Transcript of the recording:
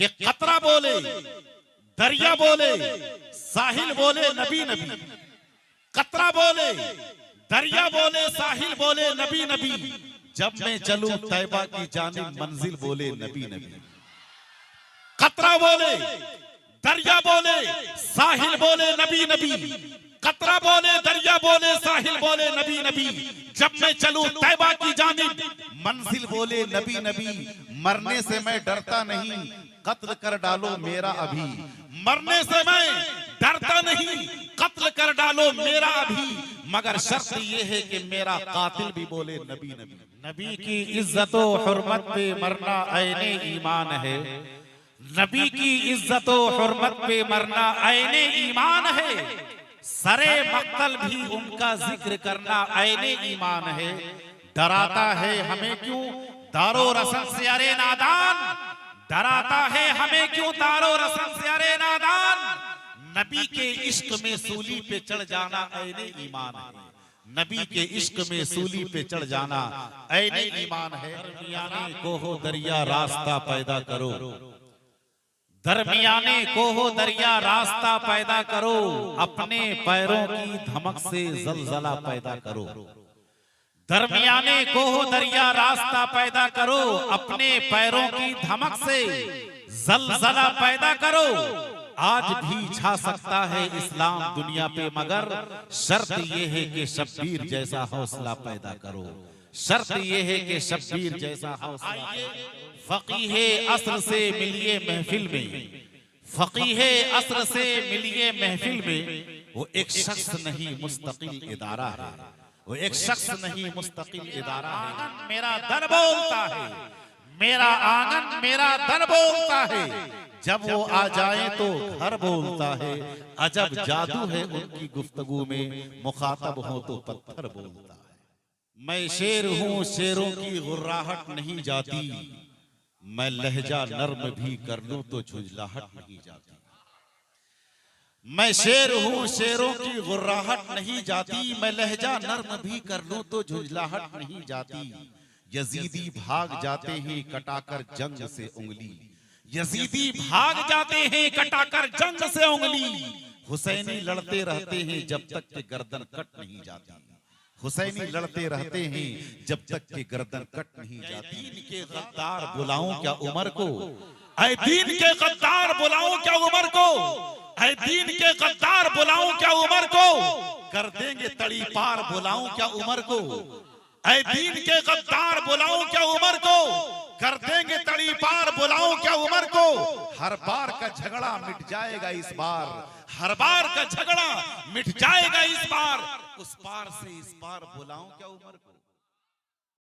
कि कतरा बोले, दरिया बोले, साहिल बोले नबी नबी। कतरा बोले, दरिया बोले, साहिल बोले नबी नबी। जब मैं चलूं तैबा की जानिब मंजिल बोले नबी नबी। कतरा बोले, दरिया बोले, साहिल बोले नबी नबी। कतरा बोले, दरिया बोले, साहिल बोले नबी नबी। जब मैं चलूं तैबा की जानिब मंजिल बोले नबी नबी। मरने से मैं डरता नहीं, कत्ल कर डालो मेरा अभी। मरने से मैं डरता नहीं, कत्ल कर डालो मेरा अभी। मगर शर्त ये है कि मेरा कातिल भी बोले नबी नबी। नबी की इज्जत और हुर्मत पे मरना ऐने ईमान है। नबी की इज्जत और हुर्मत पे मरना ऐने ईमान है। सरे मक्तल भी उनका जिक्र करना ऐने ईमान है। डराता है हमें क्यों दारो रसन से अरे नादान। डराता है हमें क्यों दारो रसन से अरे नादान। नबी के इश्क में सूली पे चढ़ जाना ऐने ईमान है। नबी के इश्क में सूली पे चढ़ जाना ऐने ईमान है। दरमियाने को हो दरिया रास्ता पैदा करो। दरमियाने को हो दरिया रास्ता पैदा करो। अपने पैरों की धमक से जलजला पैदा करो। दरमियाने को हो दरिया रास्ता पैदा करो। अपने पैरों की धमक से जलजला पैदा करो। आज भी छा सकता है इस्लाम दुनिया पे, मगर शर्त ये है कि शब्बीर जैसा हौसला पैदा करो। शर्त ये है कि शब्बीर जैसा हौसला। फकीहे अस्र से मिलिए महफिल में। फकीहे अस्र से मिलिए महफिल में। वो एक शख्स नहीं मुस्तकिल इदारा है। वो एक शख्स नहीं मुस्तकिल इदारा है। मेरा दर बोलता है, मेरा आंगन मेरा दर बोलता है। जब वो आ जाए तो घर बोलता है। अजब जादू है उनकी गुफ्तगू में, मुखातब हो तो पत्थर बोलता है। मैं शेर हूँ, शेरों की गुर्राहट नहीं जाती। मैं लहजा नर्म भी कर लूं तो झुंझलाहट नहीं जाती। मैं शेर हूँ, शेरों की गुर्राहट नहीं जाती। मैं लहजा नर्म भी कर लूं तो झुंझलाहट नहीं जाती। यजीदी भाग जाते हैं कटाकर जंग से उंगली। यजीदी भाग जाते हैं कटाकर जंग से उंगली। हुसैनी लड़ते रहते हैं जब तक कि गर्दन कट नहीं जाती। हुसैनी लड़ते रहते हैं जब तक कि गर्दन कट नहीं जाती। दीन के गद्दार बुलाऊं क्या उमर को। ऐ दीन के गद्दार बुलाऊं क्या उमर को। ऐ दीन के गद्दार बुलाऊं क्या उमर को। कर देंगे तड़ी पार बुलाऊं क्या उमर को। ऐ दीन के गद्दार बुलाऊं क्या उमर को। कर देंगे तड़ी पार बुलाऊं क्या उमर को। हर बार का झगड़ा मिट जाएगा इस बार। हर बार का झगड़ा मिट जाएगा इस बार। उस पार से इस पार बुलाऊं क्या उमर को।